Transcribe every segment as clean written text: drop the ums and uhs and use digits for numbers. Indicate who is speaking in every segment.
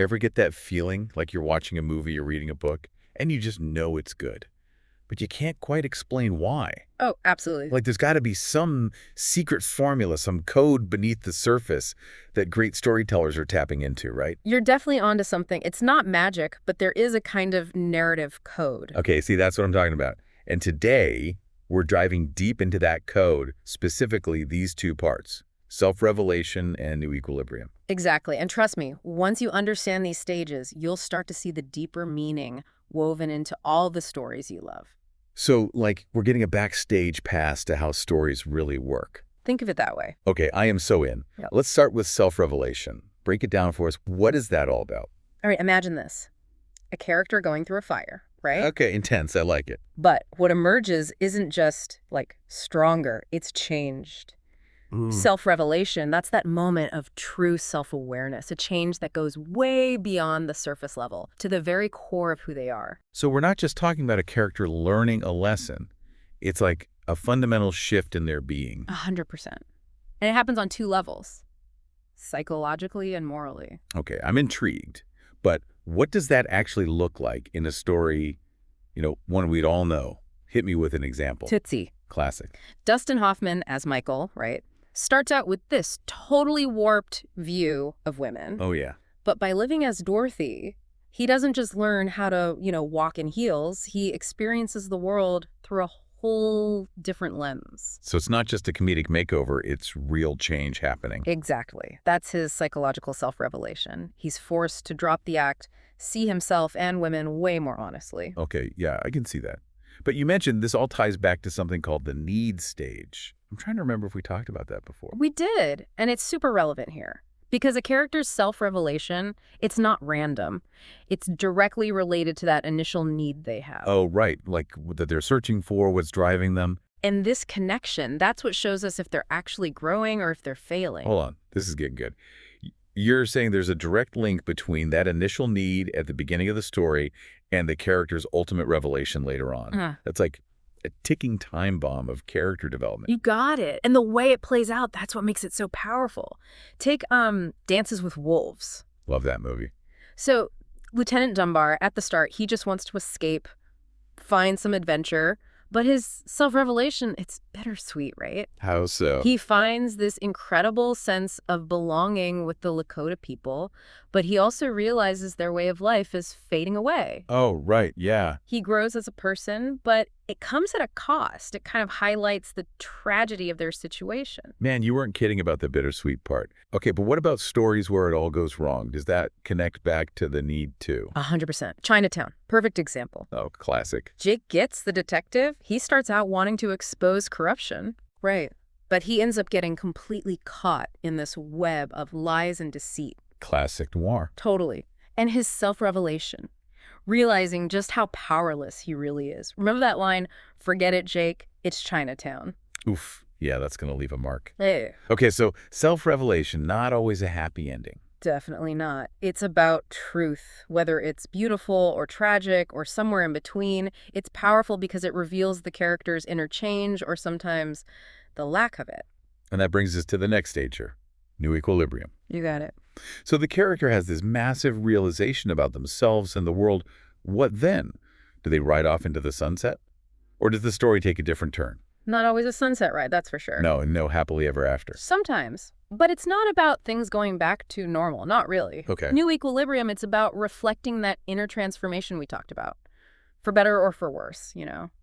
Speaker 1: Ever get that feeling like you're watching a movie or reading a book, and you just know it's good, but you can't quite explain why?
Speaker 2: Oh, absolutely.
Speaker 1: Like there's got to be some secret formula, some code beneath the surface that great storytellers are tapping into, right?
Speaker 2: You're definitely onto something. It's not magic, but there is a kind of narrative code.
Speaker 1: Okay, see, that's what I'm talking about. And today, we're driving deep into that code, specifically these two parts, self-revelation and new equilibrium.
Speaker 2: Exactly. And trust me, once you understand these stages, you'll start to see the deeper meaning woven into all the stories you love.
Speaker 1: So, like, we're getting a backstage pass to how stories really work.
Speaker 2: Think of it that way.
Speaker 1: Okay, I am so in.
Speaker 2: Yep.
Speaker 1: Let's start with self-revelation. Break it down for us. What is that all about?
Speaker 2: All right, imagine this. A character going through a fire, right?
Speaker 1: Okay, intense. I like it.
Speaker 2: But what emerges isn't just, like, stronger. It's changed. Self-revelation, that's that moment of true self-awareness, a change that goes way beyond the surface level, to the very core of who they are.
Speaker 1: So we're not just talking about a character learning a lesson. It's like a fundamental shift in their being.
Speaker 2: 100%. And it happens on two levels, psychologically and morally.
Speaker 1: Okay, I'm intrigued. But what does that actually look like in a story, one we'd all know? Hit me with an example.
Speaker 2: Tootsie.
Speaker 1: Classic.
Speaker 2: Dustin Hoffman as Michael, right, starts out with this totally warped view of women.
Speaker 1: Oh, yeah.
Speaker 2: But by living as Dorothy, he doesn't just learn how to, walk in heels. He experiences the world through a whole different lens.
Speaker 1: So it's not just a comedic makeover, it's real change happening.
Speaker 2: Exactly. That's his psychological self-revelation. He's forced to drop the act, see himself and women way more honestly.
Speaker 1: Okay, yeah, I can see that. But you mentioned this all ties back to something called the need stage. I'm trying to remember if we talked about that before.
Speaker 2: We did, and it's super relevant here. Because a character's self-revelation, it's not random. It's directly related to that initial need they have.
Speaker 1: Oh, right. Like that they're searching for, what's driving them.
Speaker 2: And this connection, that's what shows us if they're actually growing or if they're failing.
Speaker 1: Hold on. This is getting good. You're saying there's a direct link between that initial need at the beginning of the story and the character's ultimate revelation later on. That's like a ticking time bomb of character development.
Speaker 2: You got it. And the way it plays out, that's what makes it so powerful. Take Dances with Wolves.
Speaker 1: Love that movie.
Speaker 2: So Lieutenant Dunbar, at the start, he just wants to escape, find some adventure. But his self-revelation, it's bittersweet, right?
Speaker 1: How so?
Speaker 2: He finds this incredible sense of belonging with the Lakota people, but he also realizes their way of life is fading away.
Speaker 1: Oh, right, yeah.
Speaker 2: He grows as a person, but it comes at a cost. It kind of highlights the tragedy of their situation.
Speaker 1: Man, you weren't kidding about the bittersweet part. Okay, but what about stories where it all goes wrong? Does that connect back to the need too?
Speaker 2: 100%. Chinatown. Perfect example.
Speaker 1: Oh, classic.
Speaker 2: Jake Gitz, the detective, he starts out wanting to expose corruption. Right. But he ends up getting completely caught in this web of lies and deceit.
Speaker 1: Classic noir.
Speaker 2: Totally. And his self-revelation, realizing just how powerless he really is. Remember that line, "Forget it, Jake, it's Chinatown."
Speaker 1: Oof. Yeah, that's going to leave a mark.
Speaker 2: Hey.
Speaker 1: Okay, so self-revelation, not always a happy ending.
Speaker 2: Definitely not. It's about truth, whether it's beautiful or tragic or somewhere in between. It's powerful because it reveals the character's inner change or sometimes the lack of it.
Speaker 1: And that brings us to the next stage here, new equilibrium.
Speaker 2: You got it.
Speaker 1: So the character has this massive realization about themselves and the world. What then? Do they ride off into the sunset? Or does the story take a different turn?
Speaker 2: Not always a sunset ride, that's for sure.
Speaker 1: No happily ever after.
Speaker 2: Sometimes. But it's not about things going back to normal. Not really.
Speaker 1: Okay.
Speaker 2: New equilibrium, it's about reflecting that inner transformation we talked about. For better or for worse,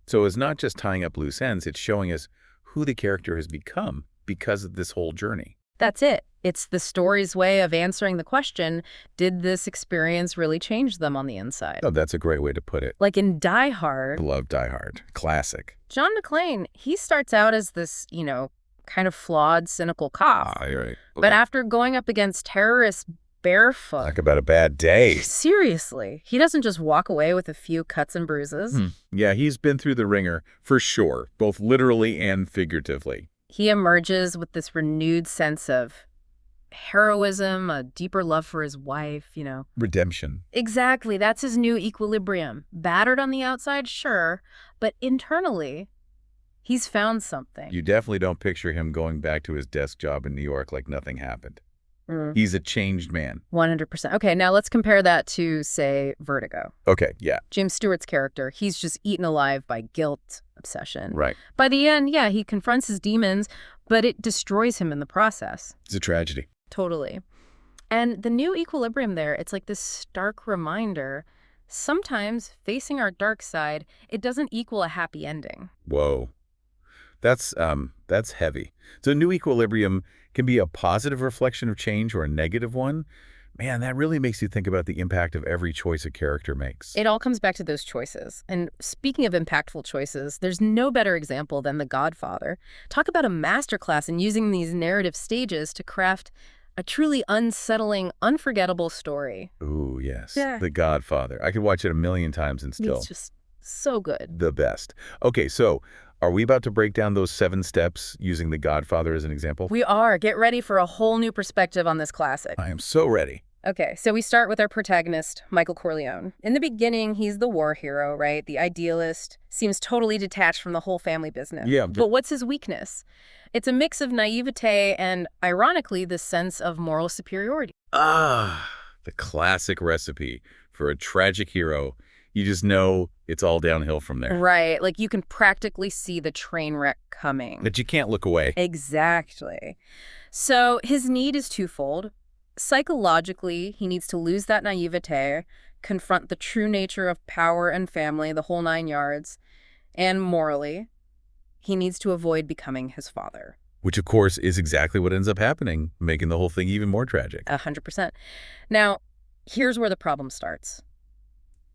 Speaker 1: So it's not just tying up loose ends, it's showing us who the character has become because of this whole journey.
Speaker 2: That's it. It's the story's way of answering the question, did this experience really change them on the inside?
Speaker 1: Oh, that's a great way to put it.
Speaker 2: Like in Die Hard.
Speaker 1: I love Die Hard. Classic.
Speaker 2: John McClane, he starts out as this, kind of flawed, cynical cop.
Speaker 1: Ah, you're right.
Speaker 2: But after going up against terrorists barefoot.
Speaker 1: Talk about a bad day.
Speaker 2: Seriously. He doesn't just walk away with a few cuts and bruises.
Speaker 1: Yeah, he's been through the ringer, for sure, both literally and figuratively.
Speaker 2: He emerges with this renewed sense of heroism, a deeper love for his wife,
Speaker 1: Redemption.
Speaker 2: Exactly. That's his new equilibrium. Battered on the outside, sure, but internally, he's found something.
Speaker 1: You definitely don't picture him going back to his desk job in New York like nothing happened. He's a changed man.
Speaker 2: 100%. Okay, now let's compare that to, say, Vertigo.
Speaker 1: Okay, yeah.
Speaker 2: James Stewart's character, he's just eaten alive by guilt, obsession.
Speaker 1: Right.
Speaker 2: By the end, yeah, he confronts his demons, but it destroys him in the process.
Speaker 1: It's a tragedy.
Speaker 2: Totally. And the new equilibrium there, it's like this stark reminder, sometimes facing our dark side, it doesn't equal a happy ending.
Speaker 1: Whoa. That's heavy. So new equilibrium can be a positive reflection of change or a negative one. Man, that really makes you think about the impact of every choice a character makes.
Speaker 2: It all comes back to those choices. And speaking of impactful choices, there's no better example than The Godfather. Talk about a masterclass in using these narrative stages to craft a truly unsettling, unforgettable story.
Speaker 1: Ooh, yes.
Speaker 2: Yeah.
Speaker 1: The Godfather. I could watch it a million times and still.
Speaker 2: It's just so good.
Speaker 1: The best. Okay, so are we about to break down those 7 steps using The Godfather as an example?
Speaker 2: We are. Get ready for a whole new perspective on this classic.
Speaker 1: I am so ready.
Speaker 2: Okay, so we start with our protagonist, Michael Corleone. In the beginning, he's the war hero, right? The idealist, seems totally detached from the whole family business.
Speaker 1: Yeah.
Speaker 2: But what's his weakness? It's a mix of naivete and, ironically, the sense of moral superiority.
Speaker 1: Ah, the classic recipe for a tragic hero. You just know it's all downhill from there.
Speaker 2: Right, like you can practically see the train wreck coming.
Speaker 1: But you can't look away.
Speaker 2: Exactly. So his need is twofold. Psychologically, he needs to lose that naivete, confront the true nature of power and family, the whole 9 yards. And morally, he needs to avoid becoming his father.
Speaker 1: Which, of course, is exactly what ends up happening, making the whole thing even more tragic.
Speaker 2: 100%. Now, here's where the problem starts.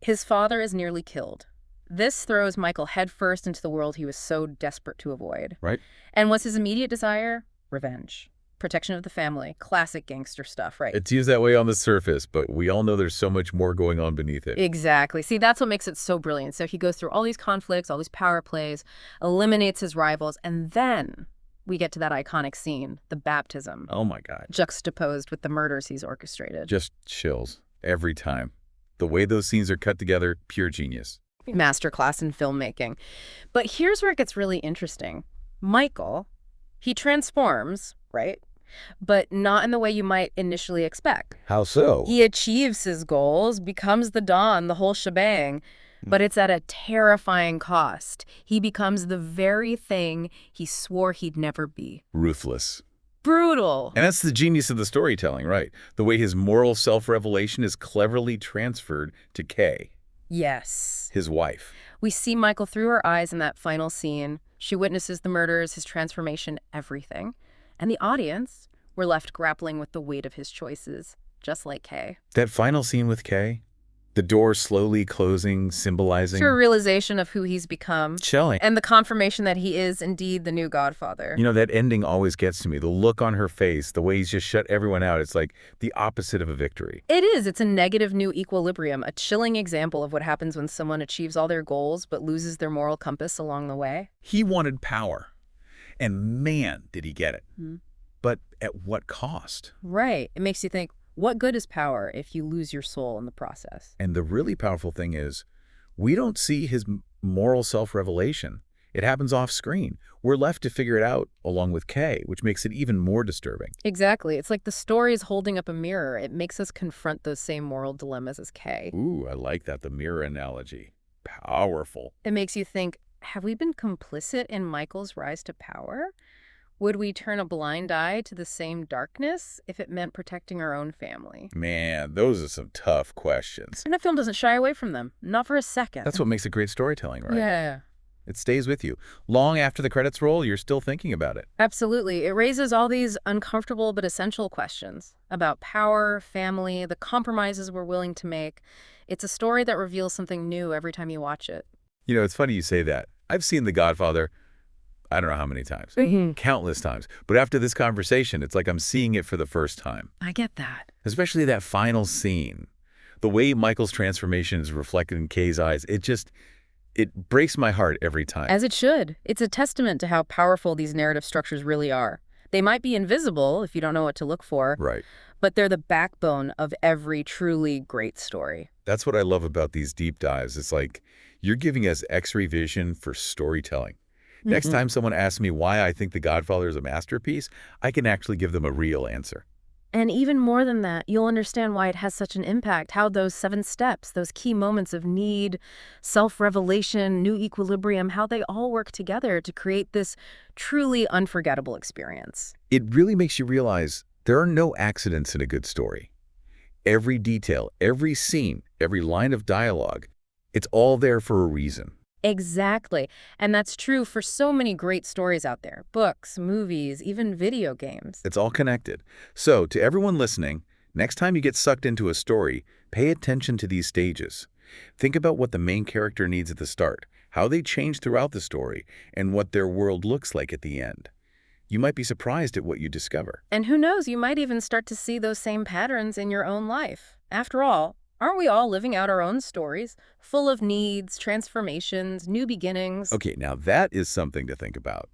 Speaker 2: His father is nearly killed. This throws Michael headfirst into the world he was so desperate to avoid.
Speaker 1: Right.
Speaker 2: And what's his immediate desire? Revenge. Protection of the family. Classic gangster stuff, right?
Speaker 1: It's used that way on the surface, but we all know there's so much more going on beneath it.
Speaker 2: Exactly. See, that's what makes it so brilliant. So he goes through all these conflicts, all these power plays, eliminates his rivals, and then we get to that iconic scene, the baptism.
Speaker 1: Oh my God.
Speaker 2: Juxtaposed with the murders he's orchestrated.
Speaker 1: Just chills every time. The way those scenes are cut together, pure genius.
Speaker 2: Masterclass in filmmaking. But here's where it gets really interesting. Michael, he transforms, right? But not in the way you might initially expect.
Speaker 1: How so?
Speaker 2: He achieves his goals, becomes the Don, the whole shebang, but it's at a terrifying cost. He becomes the very thing he swore he'd never be.
Speaker 1: Ruthless.
Speaker 2: Brutal.
Speaker 1: And that's the genius of the storytelling, right? The way his moral self-revelation is cleverly transferred to Kay.
Speaker 2: Yes.
Speaker 1: His wife.
Speaker 2: We see Michael through her eyes in that final scene. She witnesses the murders, his transformation, everything. And the audience, we're left grappling with the weight of his choices, just like Kay.
Speaker 1: That final scene with Kay, the door slowly closing, symbolizing...
Speaker 2: It's a realization of who he's become.
Speaker 1: Chilling.
Speaker 2: And the confirmation that he is indeed the new Godfather.
Speaker 1: You know, that ending always gets to me. The look on her face, the way he's just shut everyone out. It's like the opposite of a victory.
Speaker 2: It is. It's a negative new equilibrium, a chilling example of what happens when someone achieves all their goals but loses their moral compass along the way.
Speaker 1: He wanted power. And man, did he get it. But at what cost?
Speaker 2: Right. It makes you think, what good is power if you lose your soul in the process?
Speaker 1: And the really powerful thing is, we don't see his moral self-revelation. It happens off screen. We're left to figure it out along with Kay, which makes it even more disturbing.
Speaker 2: Exactly. It's like the story is holding up a mirror. It makes us confront those same moral dilemmas as Kay.
Speaker 1: Ooh, I like that, the mirror analogy. Powerful.
Speaker 2: It makes you think, have we been complicit in Michael's rise to power? Would we turn a blind eye to the same darkness if it meant protecting our own family?
Speaker 1: Man, those are some tough questions.
Speaker 2: And the film doesn't shy away from them. Not for a second.
Speaker 1: That's what makes it great storytelling, right?
Speaker 2: Yeah.
Speaker 1: It stays with you. Long after the credits roll, you're still thinking about it.
Speaker 2: Absolutely. It raises all these uncomfortable but essential questions about power, family, the compromises we're willing to make. It's a story that reveals something new every time you watch it.
Speaker 1: You know, it's funny you say that. I've seen The Godfather, I don't know how many times, countless times. But after this conversation, it's like I'm seeing it for the first time.
Speaker 2: I get that.
Speaker 1: Especially that final scene. The way Michael's transformation is reflected in Kay's eyes, it breaks my heart every time.
Speaker 2: As it should. It's a testament to how powerful these narrative structures really are. They might be invisible if you don't know what to look for.
Speaker 1: Right.
Speaker 2: But they're the backbone of every truly great story.
Speaker 1: That's what I love about these deep dives. It's like you're giving us X-ray vision for storytelling. Next time someone asks me why I think The Godfather is a masterpiece, I can actually give them a real answer.
Speaker 2: And even more than that, you'll understand why it has such an impact, how those 7 steps, those key moments of need, self-revelation, new equilibrium, how they all work together to create this truly unforgettable experience.
Speaker 1: It really makes you realize there are no accidents in a good story. Every detail, every scene, every line of dialogue, it's all there for a reason.
Speaker 2: Exactly. And that's true for so many great stories out there. Books, movies, even video games.
Speaker 1: It's all connected. So, to everyone listening, next time you get sucked into a story, pay attention to these stages. Think about what the main character needs at the start, how they change throughout the story, and what their world looks like at the end. You might be surprised at what you discover.
Speaker 2: And who knows, you might even start to see those same patterns in your own life. After all, aren't we all living out our own stories, full of needs, transformations, new beginnings?
Speaker 1: Okay, now that is something to think about.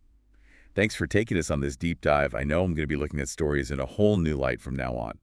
Speaker 1: Thanks for taking us on this deep dive. I know I'm going to be looking at stories in a whole new light from now on.